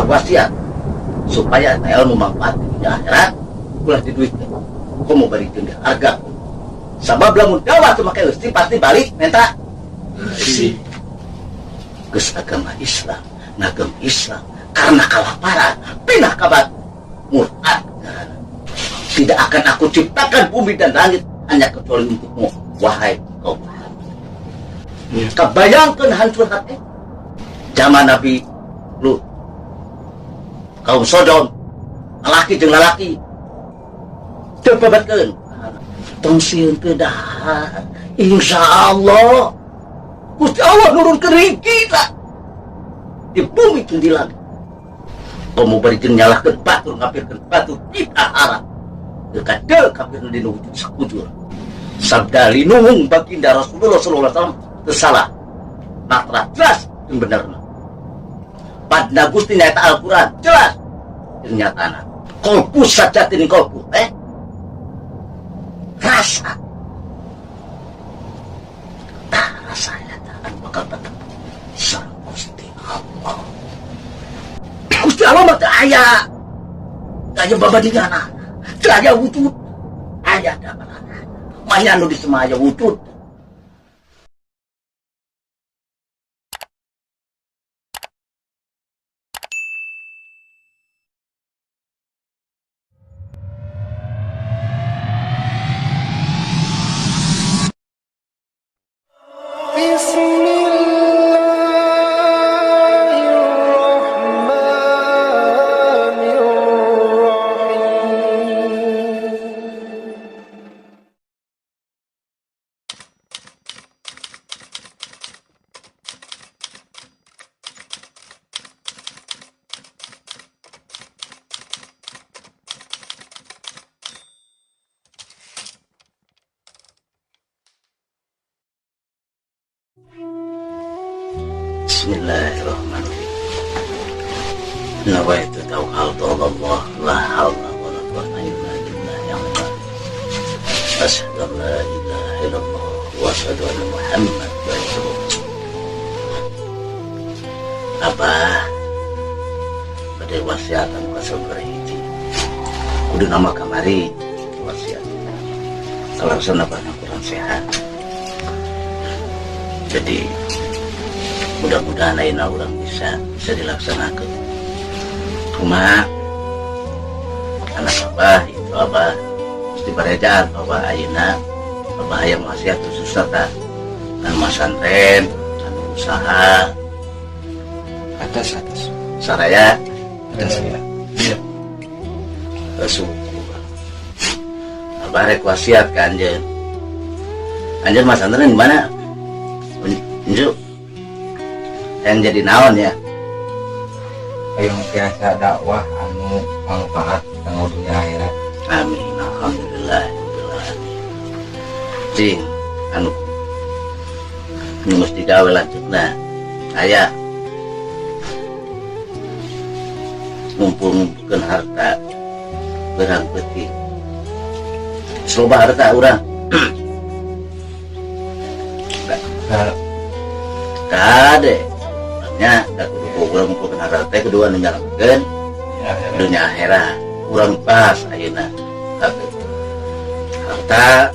wasiat supaya ilmu manfaat di akhirat ulah di duit kau mau beri dia harga sabab lamun dakwah tuh make eusti pasti balik minta isi geus agama Islam ngagem Islam karena kelaparan pindah kabat murtad tidak akan aku ciptakan bumi dan langit hanya kecuali untukmu wahai kaum kebayangkan hancur hati zaman Nabi Lut kaum Sodom lelaki jeung lalaki teu babatkeun tong sieun teu dahar insyaallah Gusti Allah nurunkeun rezeki tak di bumi jeung di langit kamu bari jeung nyalahkeun batur ngapirkeun batur kita haram teu kadeu kafirna dina wujud sakujur sabda linuhung baginda Rasulullah sallallahu alaihi wasallam teu salah natra jelas jeung benerna padna Gusti nyaeta Al-Qur'an jelas jeung nyatana kolbu sajatin kolbu rasa tak rasanya tak bakal bertemu sang Gusti Allah Gusti Allah mah teu aya aya babadingana teu aya wujud aya damelan maya anu disemaya wujud Bismillahirrahmanirrahim. Nawaitu tawakkaltu 'ala Allah la haula wa la quwwata illa billah. Asyhadu an la ilaha illallah wa asyhadu anna Muhammadan rasulullah. Abah bade wasiatan ka sabarehiji. Kudu nama kamari wasiat. Kalasan abah kurang sehat. Jadi mudah-mudahan ayeuna urang bisa dilaksanakan. Cuma anak abah itu abah mesti barejaan bahwa ayeuna abah aya wasiat susah tak anu masantren anu usaha atas saraya atas ya iya syukur abah rek wasiat ka anjeun masantren di mana Inju yang jadi naon ya yang biasa dakwah anu manfaat kanggo dunia akhirat amin alhamdulillah cing anu mesti gawe lanjutna aya ngumpul-ngumpulkeun harta berang peuting loba harta urang kade nya da kudu urang ngumpulkeun harta teh kedua nu nyalakeun dunia akhirat urang pas ayeuna harta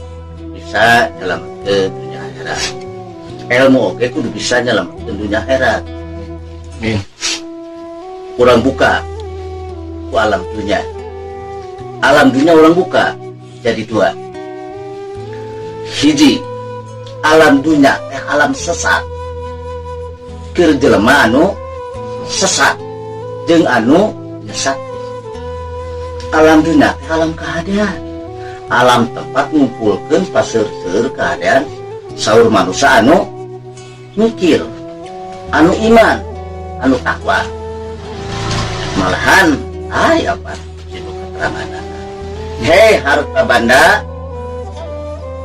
bisa nyalakeun dunia akhirat ilmu oge kudu bisa nyalakeun dunia akhirat urang buka ku alam dunia urang buka jadi dua hiji alam dunia alam sesat keur jelema anu sesat jeung anu nyesat alam dunia alam keadaan alam tempat ngumpulkeun paseur-seur keadaan saur manusia anu mikir anu iman anu takwa malahan apa itu keterangan hei harta banda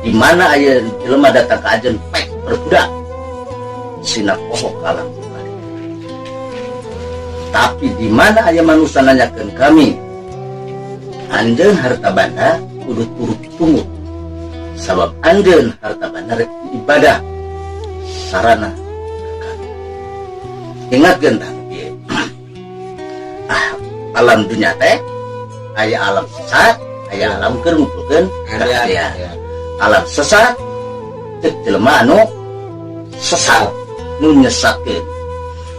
di mana aya jelema datang ke ajen pek berbudak sinar pohok alam tapi di mana aya manusia nanyakeun kami anjeun harta banda urut-urut tunggu sabab anjeun harta banda rek ibadah sarana ingatkeun tah alam dunia teh aya alam sesat, aya alam keur ngumpulkeun kahadean. Alam sesat teu jelema anu sesat nu nyesatkeun.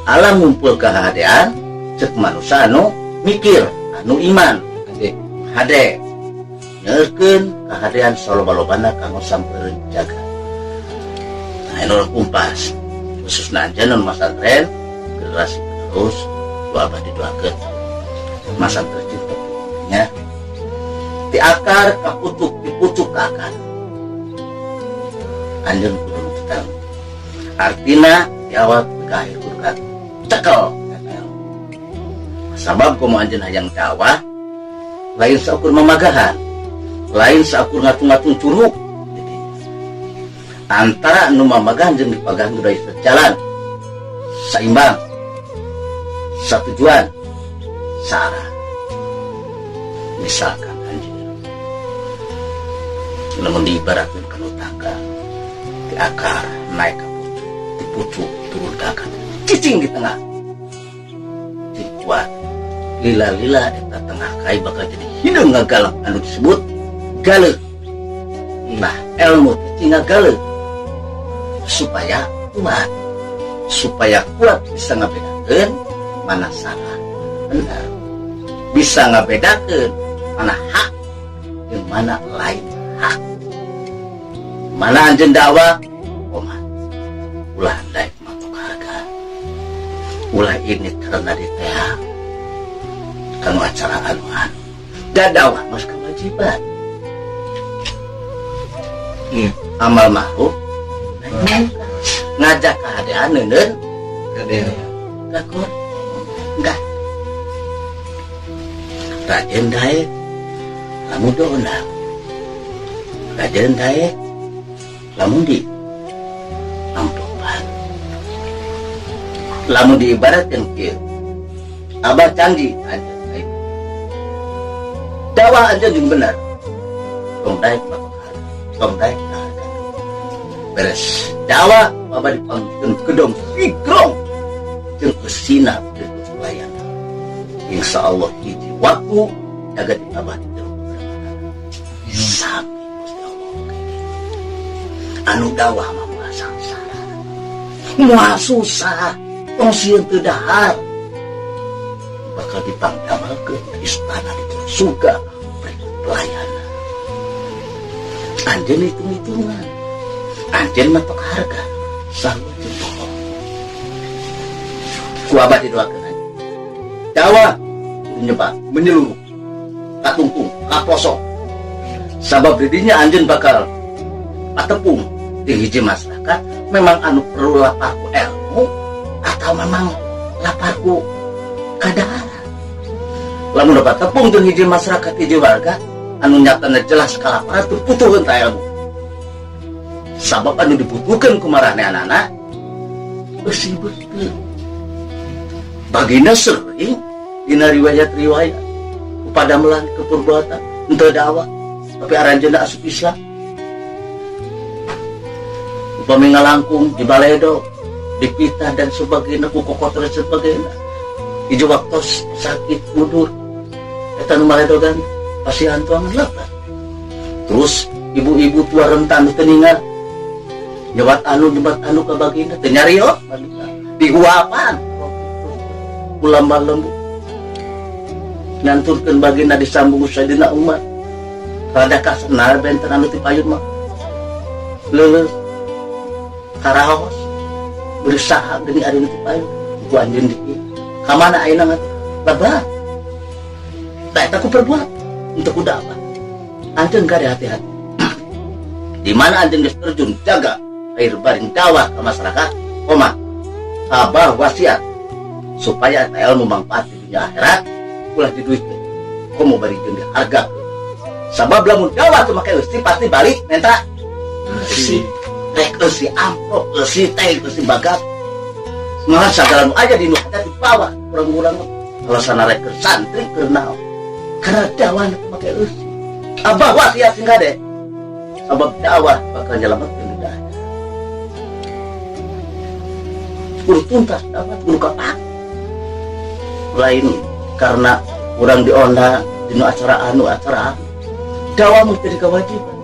Alam ngumpul kahadean cek manusia anu mikir, anu iman, hade nyeurkeun kahadean saloba-lobana kanggo sampeureuan jaga. Nah, ini kumpas khususna anjeun masantren generasi penerus doa abadi doakeun masantren nya di akar ka pucuk, di pucuk ka akar anjeun kudu kita artina di awal ke akhir kudu ka cekel. Sabab komo anjeun hayang dakwah lain saukur mamagahan, lain saukur ngatung-ngatung curug. Antara anu mamagahan jeung dipagahan kudu sejalan, seimbang, satujuan, searah. Misalkan anjeun namun diibaratkeun kana tangga di akar naik ke pucuk, di pucuk turun ke akar, cicing di tengah, cing kuat. Lila-lila eta tengah kai bakal jadi hideung ngagalang anu disebut galeuk. Nah, ilmu cicing ngagaleuk supaya kuat bisa ngabedakeun mana salah benar, bisa ngabedakeun mana hak yang mana lain hak. Mana anjeun dakwah komat ulah daek matok harga, ulah ini karena diteh kanu acara anuan dakwah mas kewajiban. Amal ma'ruf ngajak kahadean neuneun kakor enggak rajen daek lamun dona, rajen daek lamun di amplopan, lamun diibaratkeun kieu abah canggih anjeun dakwah aja jeung bener tong daek matok harga, tong daek harga beres dakwah baba dipanggikeun kedong sigrong jeung eusina berikut pelayanan. Insyaallah hiji waktu jaga di abah di jero sami Gusti Allah anu dakwah mah moal sangsara moal susah tong sieun teu dahar bakal dipangdamelkeun istana di surga berikut pelayanan. Anjeun hitung-hitungan, anjeun matok harga sarua jeung ku abah didoakeun aja dakwah menyebar menyeluruh katungtung kaposok sabab didinya anjeun bakal patepung di hiji masyarakat memang anu perlu laparku ilmu atau memang laparku kadaharan. Lamun dapat tepung jeung hiji masyarakat hiji warga anu nyatana jelas kalaparan terputuhkeun ta ilmu. Sabab anu dibutuhkeun ku maranehanana beusi beuteuh. Bagina sering dina riwayat-riwayat upada melan keperbuatan henteu dakwah tapi aranjeunna asup Islam. Upami ngalangkung di baledo, di pita dan sebagainya ku kokotor dan sebagainya. Hiji waktu sakit mundur eta nu maledogan pasihan tuangan lepas. Terus ibu-ibu tua rentan teu ningal nyebat anu ka bagina teu nyarios dihuapan ulam lembu nyanturkeun bagina disambung Sayyidina Umar rada kasenar benten anu ti payun mah leuleus karaos berusaha geuning ari nu ti payun ku anjeun di kamana ayeuna ngat labah tak eta ku perbuat untuk kuda apa anjeun gade hati-hati di mana anjeun geus terjun jaga air baring dakwah ke masyarakat koma abah wasiat supaya ilmu manfaat di dunia akhirat ulah diduitkeun komo bari jeung harga sabab lamun dakwah teu make eusi pasti balik minta eusi rek eusi amplop eusi teh eusi bagat malah sagala nu aya di nu ada dibawa urang-urang alasan rek keur santri keur naon karena dakwah teu make eusi abah wasiat sing gade sabab dakwah bakal nyelametkeun dunia kudu tuntas dakwah kudu kapak lain karena kurang diolah dino acara anu dakwah mesti jadi kewajiban.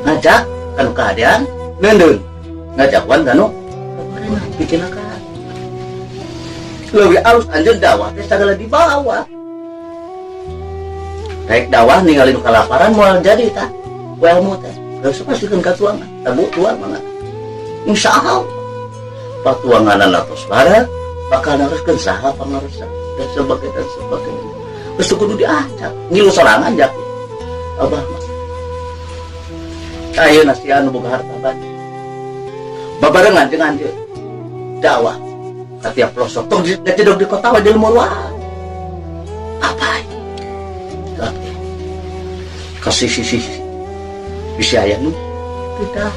Ngajak kanu keadaan nendun ngajakwan kanu bikin akal lebih harus anjir dakwah teh segala di bawah. Baik dakwah ninggalin kelaparan moal jadi tak ilmu teh geus pasikeun ka tuangan tabu tuang mana insya Allah patuangan atos barat bakal naraskeun saha pangarusan dan sebagainya geus kudu diajak ngilu sorangan jak abah mah ayeuna si anu boga harta banyak babarengan dengan anjeun dakwah ka tiap pelosok tong ngecedok di kota wae ilmu luar apa tapi kasih sisi bisa aya nu tidak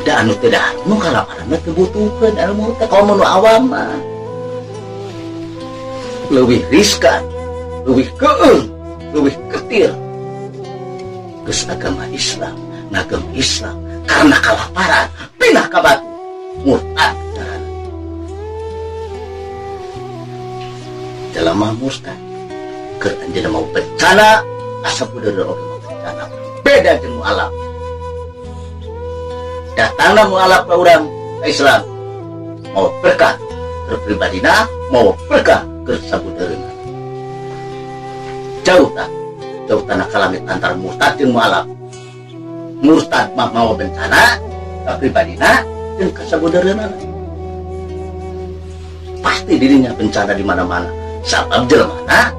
da anu tidak nu kalaparan teh butuhkeun ilmu teh kalau nu awam mah leuwih riskan leuwih keung leuwih ketir geus agama Islam ngagem Islam karena kalaparan pindah ka batu murtad jelema murtad keur anjeunna mau bencana asa budeur oge mau bencana beda jeung mualaf datangna mualaf ka urang ka Islam mau berkah ke pribadina mau berkah ke sabudeurna jauh tanah ka langit antara murtad jeung mualaf murtad mah mau bencana ka pribadina jeung ka sabudeurna pasti dirinya bencana di mana-mana sabab jelema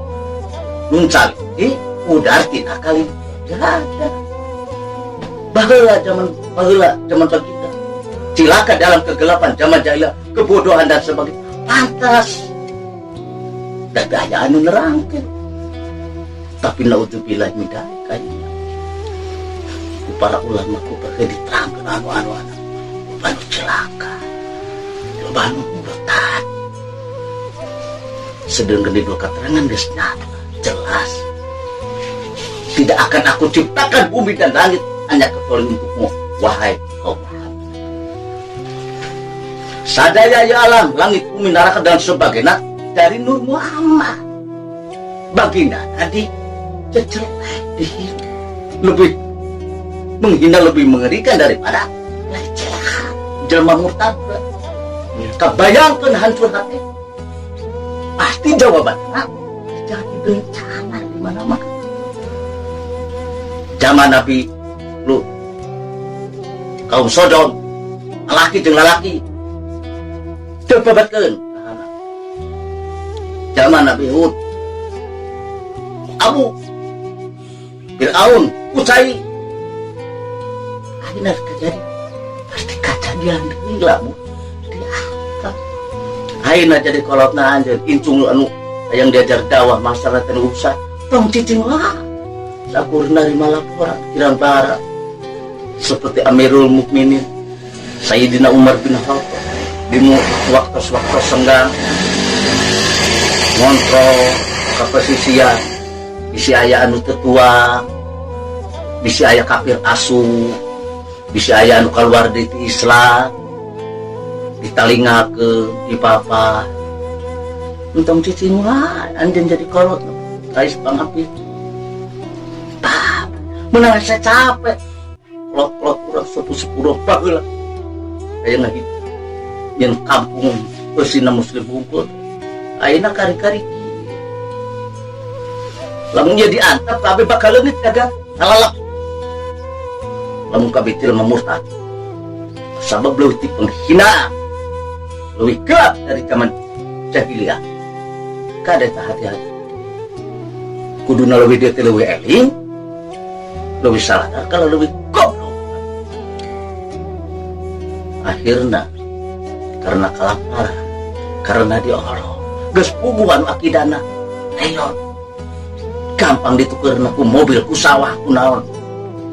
nun caliti udar tina kali ada baheula zaman kita cilaka dalam kegelapan zaman jahiliyah kebodohan dan sebagainya pantas dan daya anu nerangkeun tapi naudzubillah min dzalik para ulama ku pakai diterangkeun anu anu celaka anu murtad sedang di dua keterangan geus nyata jelas tidak akan aku ciptakan bumi dan langit hanya kecuali untukmu wahai kaum Muhammad sadaya ya alam langit bumi neraka dan sebagainya dari Nur Muhammad baginda tadi cecelek dihina lebih menghina lebih mengerikan daripada pelecehan jelma murtad kebayangkan hancur hati pasti jawabannya jadi bencana di mana-mana zaman Nabi Lut kaum Sodom laki jeung lalaki dibabatkeun zaman Nabi Hud Abu Fir'aun Usai akhirnya terjadi pasti kejadian gila bu ayeuna jadi kolotna anjeun incung anu yang diajar dakwah masalah teh usah tong cicing lah sakurna lima laporan kirang barat seperti Amirul Mukminin Sayyidina Umar bin Khattab di waktu senggang ngontrol keposisian bisa aya anu tetua bisa aya kafir asu bisa aya anu keluar dari Islam ditalinga ke di papa untung cicing wah anjen jadi kolot kais pangapit menang saya capek klot kurang 10 baheula aya ngahi yang kampung pesina muslim bungkul ayeuna kari-kari lamun jadi antap kabeh bakal leungit kagak halalap lamun kabitil murtad sabab leutik penghinaan lebih gelap dari zaman jahiliyah kada hati-hati kuduna lebih dia lebih eling lebih salah kalau lebih goblok akhirnya karena kelaparan karena diolok geus puguhan akidana reyon gampang ditukeurna ku mobil ku sawah ku naon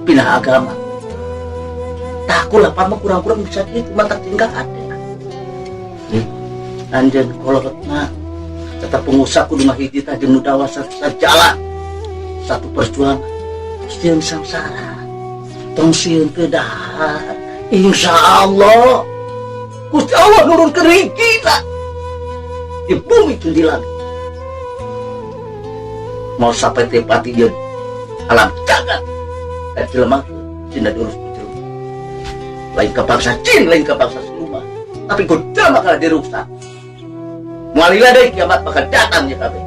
pindah agama tak aku lapar mah kurang-kurang bisa gitu mantap tinggal ada anjen kolotna tetap pengusaha kudu ngahiji teh jeung nu dawa sajalan satu perjuangan sieun samsara tong sieun teu dahar insyaallah Gusti Allah nurunkeun rezeki di bumi dan di langit. Mau sampai tepati dia alam jagat dan jelema cina diurus jelema. Lain ke bangsa jin, lain ke bangsa siluman. Tapi ku jelema kalau dirusak. Mualilah deh kiamat bakal datang ya kabeh.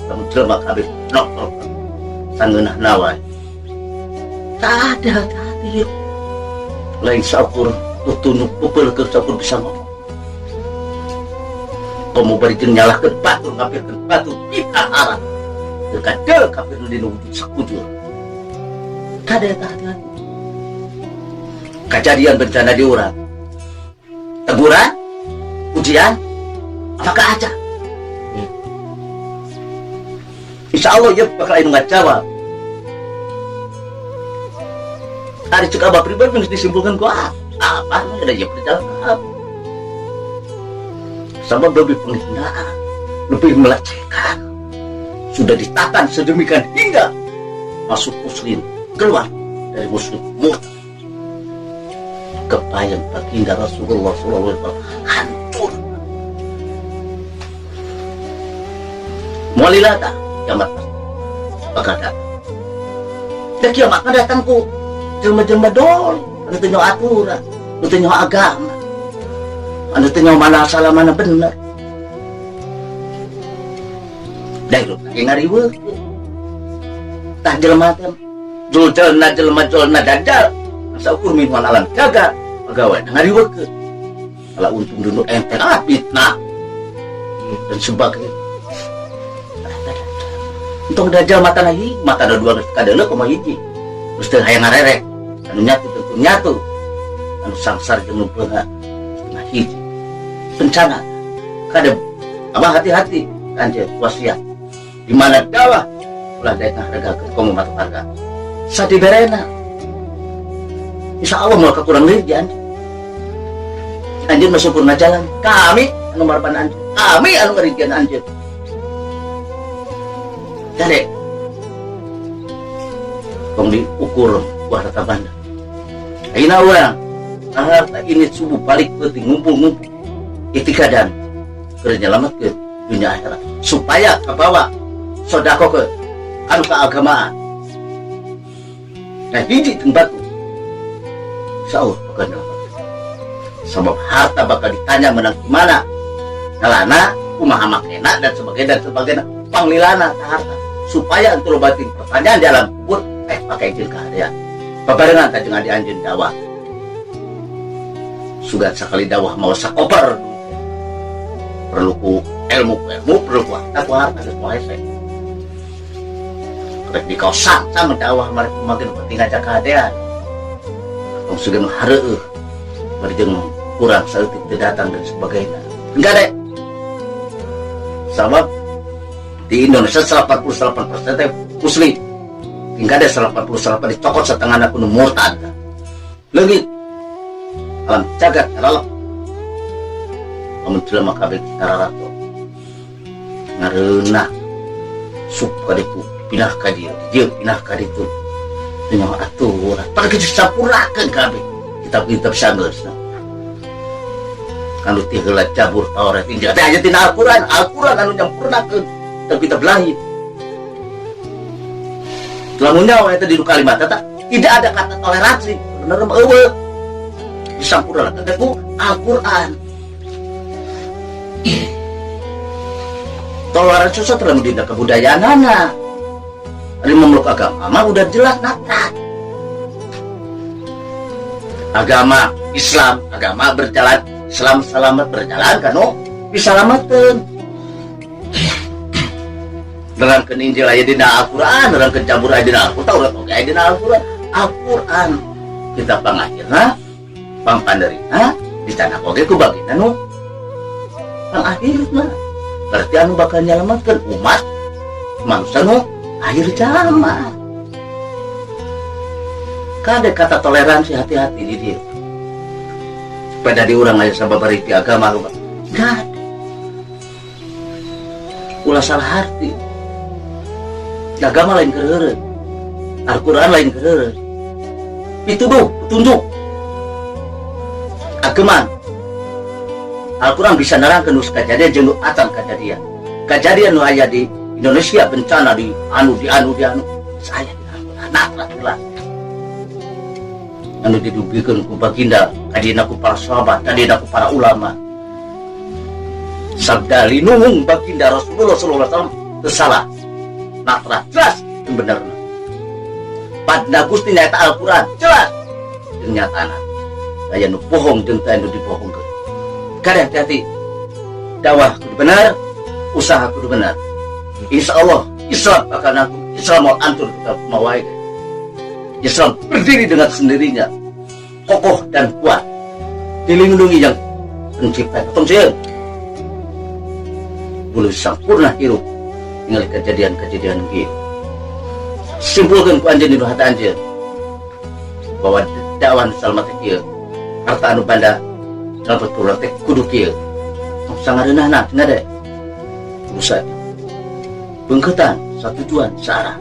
Kamu jelema kabeh nok sangeunah nawai. Tak ada. Lain syukur tutunuk pupel ke syukur bisa ngomong. Kamu beri nyalahkan batu, ngapirkan batu kita arah. Dekade kapir di wujud sekujur. Kada tahan. Kejadian bencana di orang. Teguran, ujian, apakah aja? Insya Allah ya bakal nggak jawab. Hari cek abah pribadi harus disimpulkan gua apa ada ya perjalanan. Sama lebih penghinaan, lebih melecehkan. Sudah ditatan sedemikian hingga masuk muslim keluar dari muslim murtad. Kebayang baginda Rasulullah SAW hancur. Mualilata kiamat bakal datang. Dan kiamat akan datang ku jelma-jelma dol, anu teu nyaho aturan, anu teu nyaho agama, anu teu nyaho mana salah mana bener. Dari lagi ngariweuh. Tah jelema teh jelma dadal. Saukur minuan alam jaga pegawai ngariweuh. Kalau untung dulu enteng fitnah dan sebagainya. Untung dajal mata lagi, mata ada dua kadana kumaha hiji. Terus teu hayang ngarerek. Anu nyatu tentu nyatu. Anu sangsar jeung nu beunga setengah hiji. Bencana. Kada abah hati-hati anjeun wasiat. Di mana dakwah ulah daek ngahargakeun komo mata harga. Sadiberena. Insya Allah mau kurang leuwih anjeun mah sempurna jalan. Kami anu marapan anjeun. Kami anu ngerigian anjeun. Jadi kong diukur buah rata banda. Aina orang harta ini subuh balik penting ngumpul-ngumpul itikadan kerja nyelamat ke dunia akhirat supaya kebawa sodako ke anu keagamaan. Nah hiji tempat insya Allah bakal nyelamat. Sebab harta bakal ditanya menang gimana ngalana kumaha makena dan sebagainya panglilana harta supaya untuk batin pertanyaan di alam kubur pakai izin kehadiran babarengan tak dengan dianjin dakwah sudah sekali dakwah mau sakoper perlu ku ilmu perlu ku harta semua saya kerek di kawasan sama dakwah mereka makin penting aja kehadiran yang sudah hareuh berjeng kurang saat itu datang dan sebagainya enggak deh sebab di Indonesia 88% muslim hingga ada 88 dicokot setengah anak kuno murtad lagi alam jagat ngeralap namun jelema kabeh kita rato ngareunah sup ka ditu pindah ka dieu pindah ka ditu teu aturan pada kita sampurakeun kabeh kitab-kitab sanggeusna kanu ti heula cabur Taurat Injil teh aya tina Al-Qur'an anu nyampurnakeun tapi kita belahit. Lamun nyawa itu di kalimat eta tidak ada kata toleransi. Bener mah eueuh. Disampurna ku Al-Qur'an. Toleransi setelah dina kebudayaanana. Ari memeluk agama mah udah jelas nata. Agama Islam, agama berjalan Islam selamat berjalan kanu disalamatkeun. Nerangkeun Injil aya dina Al-Qur'an, nerangkeun cabur aya dina Al-Qur'an, Taurat oge aya dina Al-Qur'an. Al-Qur'an kita pangakhirna, pangpanderina dicanak oge ku bagina nu pangakhirna. Berarti anu bakal nyelametkeun umat manusia nu akhir zaman. Kade kata toleransi hati-hati di dia. Pada di urang aya sababari ti agama lu. Gak ada. Ulah salah arti. Agama lain keureureun, Al-Qur'an lain keureureun. Pituduh, petunjuk, ageman, Al-Quran bisa nerangkan kejadian jenuh atan kejadian nu aya di Indonesia bencana di anu saya di Al-Quran nah anu didugikan ku baginda kadina ku para sahabat kadina ku para ulama sabda linung baginda Rasulullah SAW tersalah natra jelas dan benar pada Gusti nyata Al-Quran jelas ternyata aya nu bohong jeung teu anu dibohongkeun kada hati-hati dakwah kudu benar usaha kudu benar insyaallah Islam akan aku Islam mau antur kita mau wae Islam berdiri dengan sendirinya kokoh dan kuat dilindungi yang pencipta pencipta belum sempurna hidup dengan kejadian-kejadian gitu simpulkan ku anjeun dina hati anjeun bahwa dakwah salmat ieu harta anu banda dapat protek kudu kieu sangareunahna cenah deh usaha bengketan satujuan searah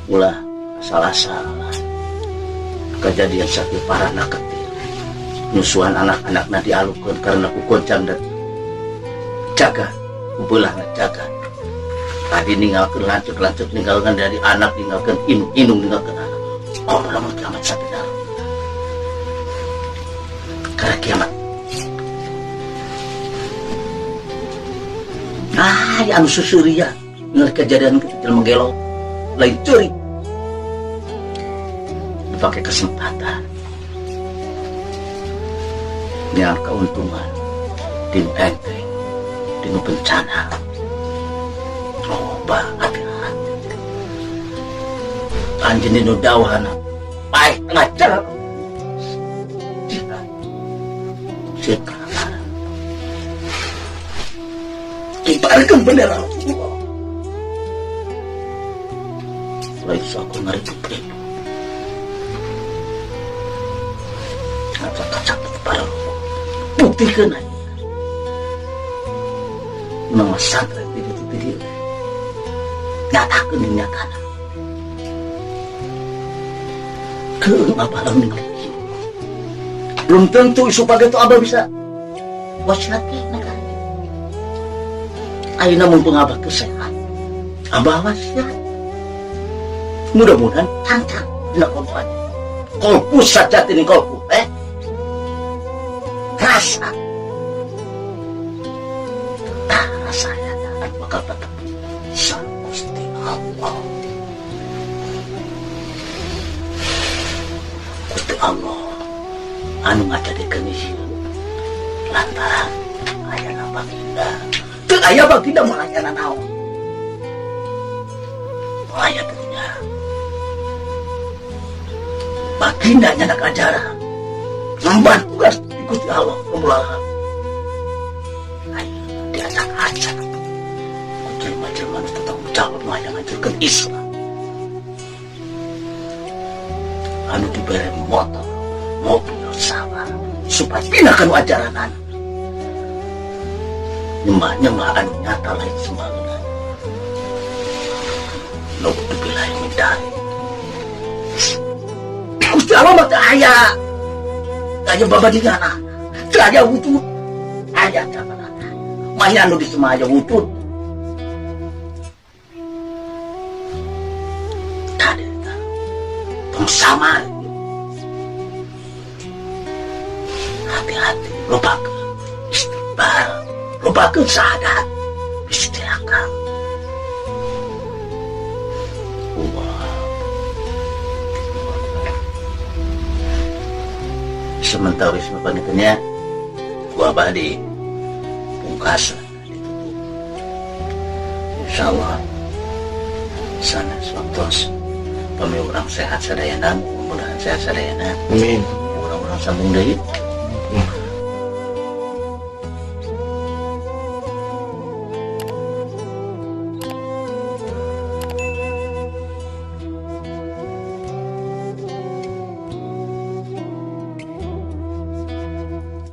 ulah salah-salah kejadian sakit parah nak ketir nyusuhan anak-anakna dialukeun karena ku goncang dan jaga ubelah jaga tadi ninggalkeun lancuk ninggalkeun dari anak ninggalkeun inung ninggalkeun anak oh lamun kiamat sabenar karena kiamat ya anu susuria ngeul kejadian kecil menggelo lain curi dipakai kesempatan yang keuntungan dinu enteng dinu bencana loba hati-hati anjeun dinu dawana baik ngajar jika kibarkan bendera Rasulullah laisa aku ngarep itu kacak para buktikan aja nama santri itu nyatakan dinyatakan keung apa lamun ngeliki belum tentu isu pagi itu abah bisa wasiat negara ayeuna mumpung abah kesehat abah wasiat mudah-mudahan cancang dina kolpu saja ini kolpu rasa rasanya akan bakal tetap bisa Gusti Allah Gusti Allah anu ngajadikeun ieu lantaran aya baginda teu aya baginda melayana naon aya dunya baginda nyanak ajaran memban tugas Gusti Allah pemulahan ayo diacak-acak jelema-jelema nu tetep jawab maya ngajarkeun Islam anu dibere motor mobil sabar supaya pindahkan ajaran anu nyembah anu nyata lain sembahyang nu dibilahi mindari Gusti Allah mah teu aya aya babadingana teu aya wujud aya jabanan maya anu disemaya wujud tadi pengsamar hati-hati lupakan istighfar lupakan syahadat istighfar sementara wisma panitanya gua badi pungkasa ditutup insyaallah sana suaptos pami orang sehat sadayana mudah-mudahan sehat sadayana amin orang-orang sambung deui